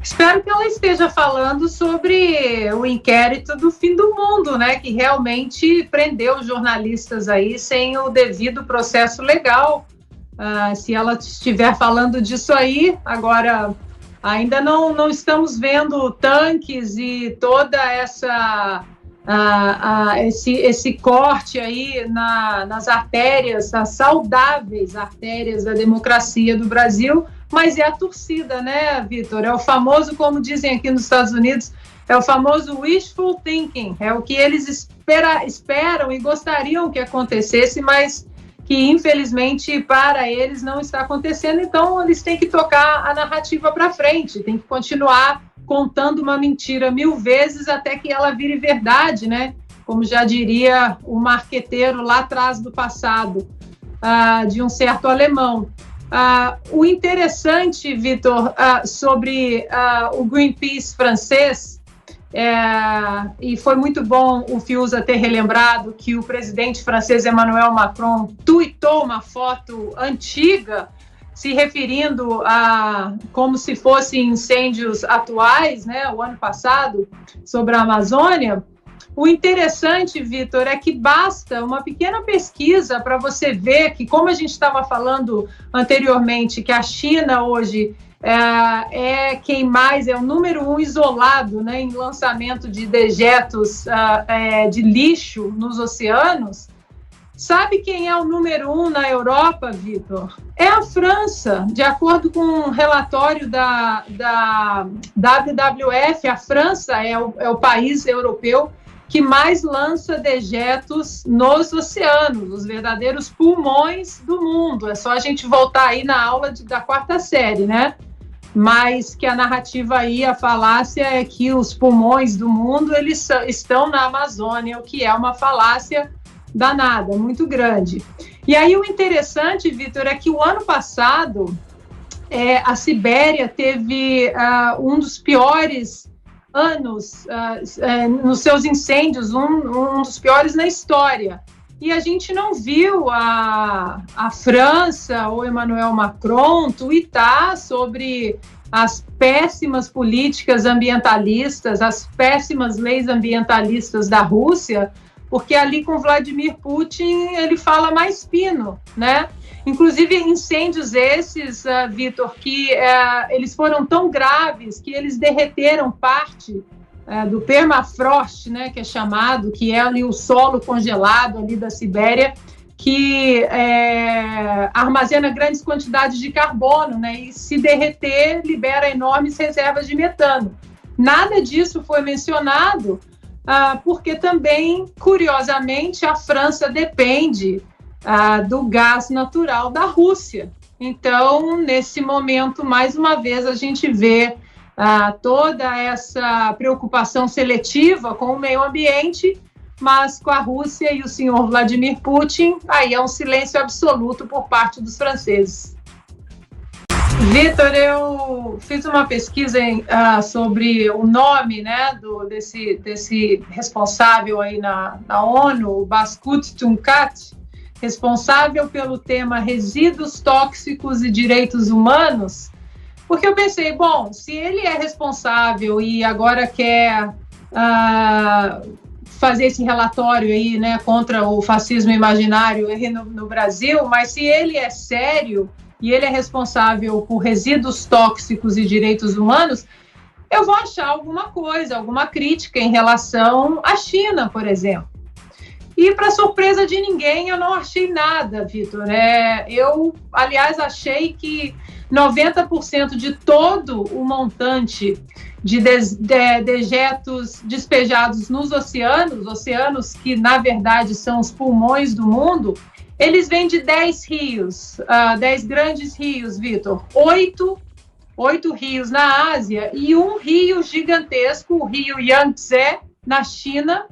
Espero que ela esteja falando sobre o inquérito do fim do mundo, né? Que realmente prendeu jornalistas aí sem o devido processo legal. Se ela estiver falando disso aí, agora ainda não estamos vendo tanques e toda esse corte aí nas artérias, as saudáveis artérias da democracia do Brasil, mas é a torcida, né, Vitor? É o famoso, como dizem aqui nos Estados Unidos, é o famoso wishful thinking, é o que eles esperam e gostariam que acontecesse, mas que infelizmente para eles não está acontecendo, então eles têm que tocar a narrativa para frente, tem que continuar contando uma mentira 1000 vezes até que ela vire verdade, né? Como já diria o marqueteiro lá atrás do passado, de um certo alemão. O interessante, Vitor, sobre o Greenpeace francês, e foi muito bom o Fiuza ter relembrado que o presidente francês Emmanuel Macron tuitou uma foto antiga se referindo a como se fossem incêndios atuais, né, o ano passado, sobre a Amazônia. O interessante, Vitor, é que basta uma pequena pesquisa para você ver que, como a gente estava falando anteriormente, que a China hoje é quem mais, é o número 1 isolado, né, em lançamento de dejetos de lixo nos oceanos. Sabe quem é o número 1 na Europa, Vitor? É a França. De acordo com um relatório da WWF, a França é o país europeu que mais lança dejetos nos oceanos, os verdadeiros pulmões do mundo. É só a gente voltar aí na aula da 4ª série, né? Mas que a narrativa aí, a falácia é que os pulmões do mundo eles estão na Amazônia, o que é uma falácia danada, muito grande. E aí o interessante, Vitor, é que o ano passado a Sibéria teve um dos piores anos nos seus incêndios, um dos piores na história. E a gente não viu a França ou Emmanuel Macron tuitar sobre as péssimas políticas ambientalistas, as péssimas leis ambientalistas da Rússia, porque ali com Vladimir Putin ele fala mais fino, né? Inclusive incêndios esses, Vitor, que eles foram tão graves que eles derreteram parte do permafrost, né, que é chamado, que é ali o solo congelado ali da Sibéria, que armazena grandes quantidades de carbono, né, e se derreter libera enormes reservas de metano. Nada disso foi mencionado, porque também, curiosamente, a França depende do gás natural da Rússia. Então, nesse momento, mais uma vez, a gente vê toda essa preocupação seletiva com o meio ambiente, mas com a Rússia e o senhor Vladimir Putin, aí é um silêncio absoluto por parte dos franceses. Vitor, eu fiz uma pesquisa sobre o nome, né, desse responsável aí na ONU, o Baskut Tunkat, responsável pelo tema resíduos tóxicos e direitos humanos, porque eu pensei, bom, se ele é responsável e agora quer fazer esse relatório aí, né, contra o fascismo imaginário no Brasil, mas se ele é sério e ele é responsável por resíduos tóxicos e direitos humanos, eu vou achar alguma coisa, alguma crítica em relação à China, por exemplo. E, para surpresa de ninguém, eu não achei nada, Vitor. Eu, aliás, achei que 90% de todo o montante de dejetos despejados nos oceanos que, na verdade, são os pulmões do mundo, eles vêm de 10 rios, 10 grandes rios, Vitor. 8 rios na Ásia e um rio gigantesco, o rio Yangtze, na China,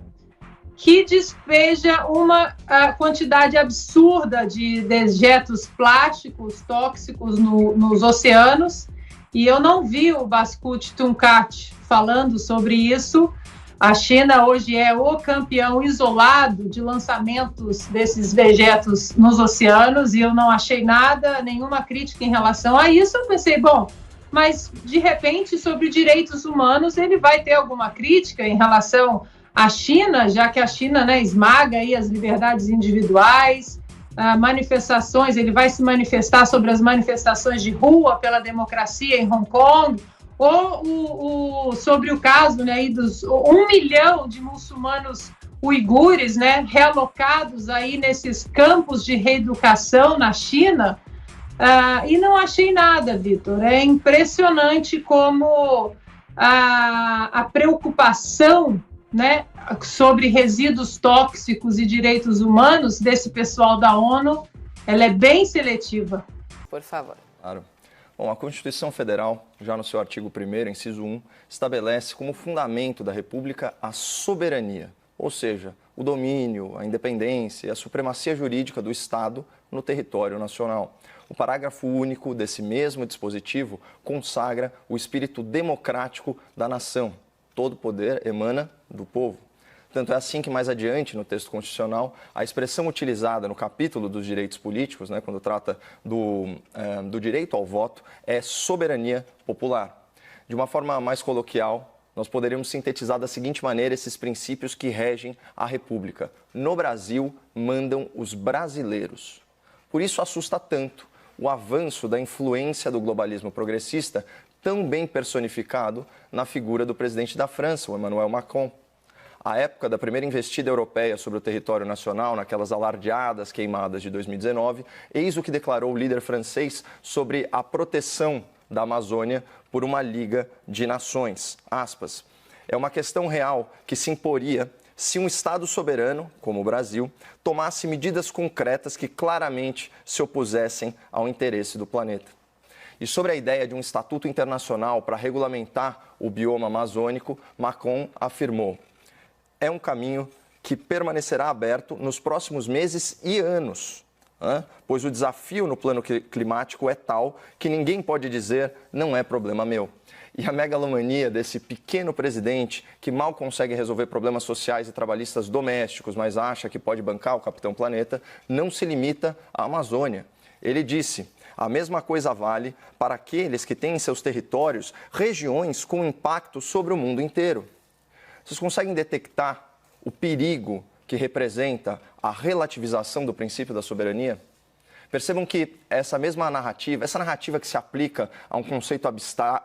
que despeja uma quantidade absurda de dejetos plásticos tóxicos nos oceanos, e eu não vi o Baskut Tunkat falando sobre isso. A China hoje é o campeão isolado de lançamentos desses dejetos nos oceanos, e eu não achei nada, nenhuma crítica em relação a isso. Eu pensei, bom, mas, de repente, sobre direitos humanos, ele vai ter alguma crítica em relação à China, já que a China, né, esmaga aí as liberdades individuais, manifestações, ele vai se manifestar sobre as manifestações de rua pela democracia em Hong Kong, ou sobre o caso, né, aí dos 1 milhão de muçulmanos uigures, né, realocados aí nesses campos de reeducação na China. E não achei nada, Vitor. É impressionante como a preocupação, né, sobre resíduos tóxicos e direitos humanos desse pessoal da ONU, ela é bem seletiva. Por favor. Claro. Bom, a Constituição Federal, já no seu artigo 1º, inciso 1, estabelece como fundamento da República a soberania, ou seja, o domínio, a independência e a supremacia jurídica do Estado no território nacional. O parágrafo único desse mesmo dispositivo consagra o espírito democrático da nação. Todo poder emana do povo. Tanto é assim que, mais adiante, no texto constitucional, a expressão utilizada no capítulo dos direitos políticos, né, quando trata do direito ao voto, é soberania popular. De uma forma mais coloquial, nós poderíamos sintetizar da seguinte maneira esses princípios que regem a República. No Brasil, mandam os brasileiros. Por isso assusta tanto o avanço da influência do globalismo progressista, tão bem personificado na figura do presidente da França, o Emmanuel Macron. À época da primeira investida europeia sobre o território nacional, naquelas alardeadas queimadas de 2019, eis o que declarou o líder francês sobre a proteção da Amazônia por uma Liga de Nações. Aspas. É uma questão real que se imporia se um Estado soberano, como o Brasil, tomasse medidas concretas que claramente se opusessem ao interesse do planeta. E sobre a ideia de um estatuto internacional para regulamentar o bioma amazônico, Macron afirmou: é um caminho que permanecerá aberto nos próximos meses e anos, pois o desafio no plano climático é tal que ninguém pode dizer não é problema meu. E a megalomania desse pequeno presidente, que mal consegue resolver problemas sociais e trabalhistas domésticos, mas acha que pode bancar o Capitão Planeta, não se limita à Amazônia. Ele disse: a mesma coisa vale para aqueles que têm em seus territórios regiões com impacto sobre o mundo inteiro. Vocês conseguem detectar o perigo que representa a relativização do princípio da soberania? Percebam que essa mesma narrativa, essa narrativa que se aplica a um conceito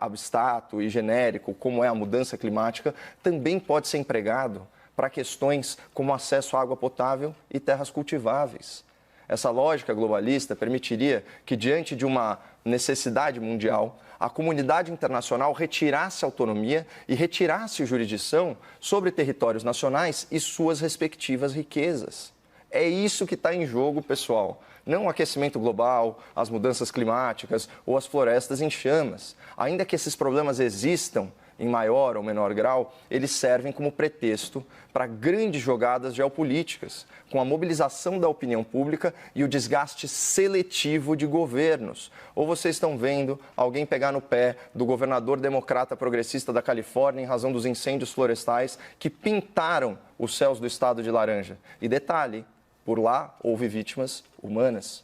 abstrato e genérico, como é a mudança climática, também pode ser empregado para questões como acesso à água potável e terras cultiváveis. Essa lógica globalista permitiria que, diante de uma necessidade mundial, a comunidade internacional retirasse autonomia e retirasse jurisdição sobre territórios nacionais e suas respectivas riquezas. É isso que está em jogo, pessoal. Não o aquecimento global, as mudanças climáticas ou as florestas em chamas. Ainda que esses problemas existam em maior ou menor grau, eles servem como pretexto para grandes jogadas geopolíticas, com a mobilização da opinião pública e o desgaste seletivo de governos. Ou vocês estão vendo alguém pegar no pé do governador democrata progressista da Califórnia em razão dos incêndios florestais que pintaram os céus do estado de laranja. E detalhe, por lá houve vítimas humanas.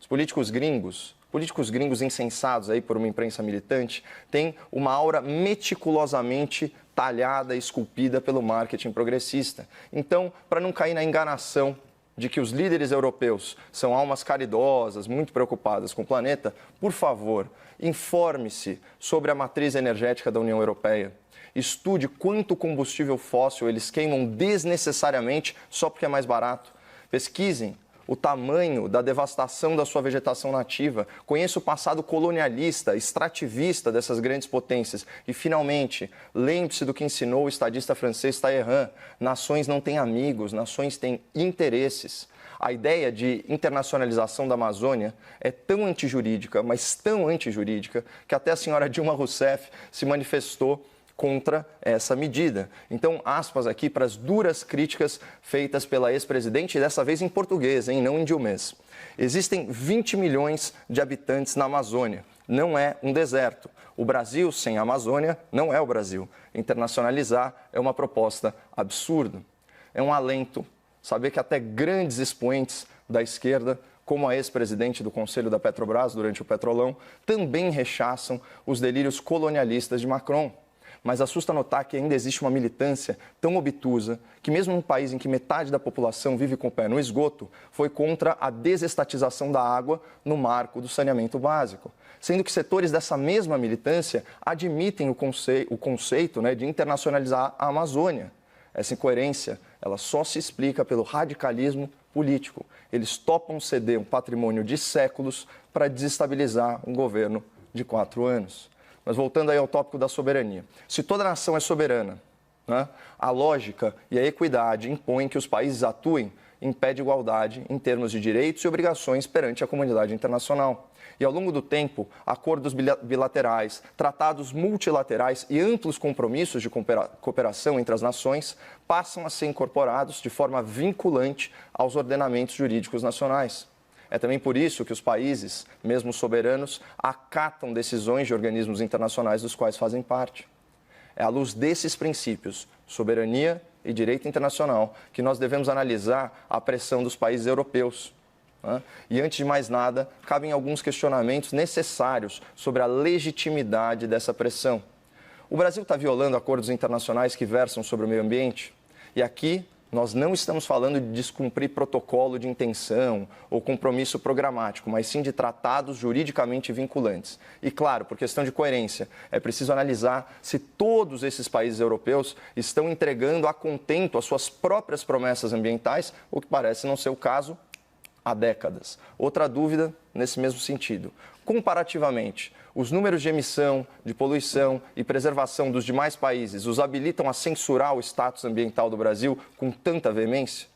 Os políticos gringos insensados aí por uma imprensa militante, têm uma aura meticulosamente talhada e esculpida pelo marketing progressista. Então, para não cair na enganação de que os líderes europeus são almas caridosas, muito preocupadas com o planeta, por favor, informe-se sobre a matriz energética da União Europeia. Estude quanto combustível fóssil eles queimam desnecessariamente só porque é mais barato. Pesquisem o tamanho da devastação da sua vegetação nativa, conheça o passado colonialista, extrativista dessas grandes potências. E, finalmente, lembre-se do que ensinou o estadista francês Talleyrand: nações não têm amigos, nações têm interesses. A ideia de internacionalização da Amazônia é tão antijurídica, mas tão antijurídica, que até a senhora Dilma Rousseff se manifestou contra essa medida. Então, aspas aqui para as duras críticas feitas pela ex-presidente, dessa vez em português, não em dilmês. Existem 20 milhões de habitantes na Amazônia. Não é um deserto. O Brasil sem a Amazônia não é o Brasil. Internacionalizar é uma proposta absurda. É um alento saber que até grandes expoentes da esquerda como a ex-presidente do Conselho da Petrobras durante o Petrolão, também rechaçam os delírios colonialistas de Macron. Mas assusta notar que ainda existe uma militância tão obtusa que, mesmo num país em que metade da população vive com o pé no esgoto, foi contra a desestatização da água no marco do saneamento básico. Sendo que setores dessa mesma militância admitem o conceito de internacionalizar a Amazônia. Essa incoerência ela só se explica pelo radicalismo político. Eles topam ceder um patrimônio de séculos para desestabilizar um governo de 4 anos. Mas voltando aí ao tópico da soberania. Se toda nação é soberana, né, a lógica e a equidade impõem que os países atuem em pé de igualdade em termos de direitos e obrigações perante a comunidade internacional. E ao longo do tempo, acordos bilaterais, tratados multilaterais e amplos compromissos de cooperação entre as nações passam a ser incorporados de forma vinculante aos ordenamentos jurídicos nacionais. É também por isso que os países, mesmo soberanos, acatam decisões de organismos internacionais dos quais fazem parte. É à luz desses princípios, soberania e direito internacional, que nós devemos analisar a pressão dos países europeus. E, antes de mais nada, cabem alguns questionamentos necessários sobre a legitimidade dessa pressão. O Brasil está violando acordos internacionais que versam sobre o meio ambiente? E aqui nós não estamos falando de descumprir protocolo de intenção ou compromisso programático, mas sim de tratados juridicamente vinculantes. E, claro, por questão de coerência, é preciso analisar se todos esses países europeus estão entregando a contento as suas próprias promessas ambientais, o que parece não ser o caso há décadas. Outra dúvida nesse mesmo sentido. Comparativamente, os números de emissão, de poluição e preservação dos demais países os habilitam a censurar o status ambiental do Brasil com tanta veemência?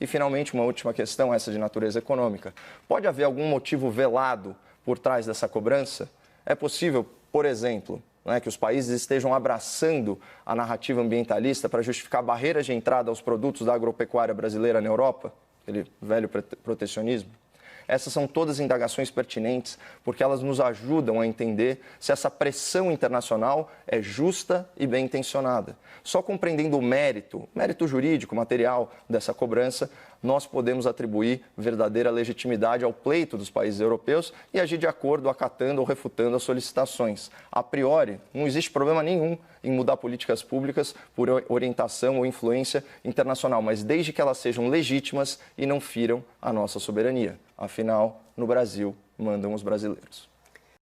E, finalmente, uma última questão, essa de natureza econômica. Pode haver algum motivo velado por trás dessa cobrança? É possível, por exemplo, que os países estejam abraçando a narrativa ambientalista para justificar barreiras de entrada aos produtos da agropecuária brasileira na Europa? Aquele velho protecionismo? Essas são todas indagações pertinentes, porque elas nos ajudam a entender se essa pressão internacional é justa e bem intencionada. Só compreendendo o mérito jurídico, material dessa cobrança, nós podemos atribuir verdadeira legitimidade ao pleito dos países europeus e agir de acordo, acatando ou refutando as solicitações. A priori, não existe problema nenhum em mudar políticas públicas por orientação ou influência internacional, mas desde que elas sejam legítimas e não firam a nossa soberania. Afinal, no Brasil, mandam os brasileiros.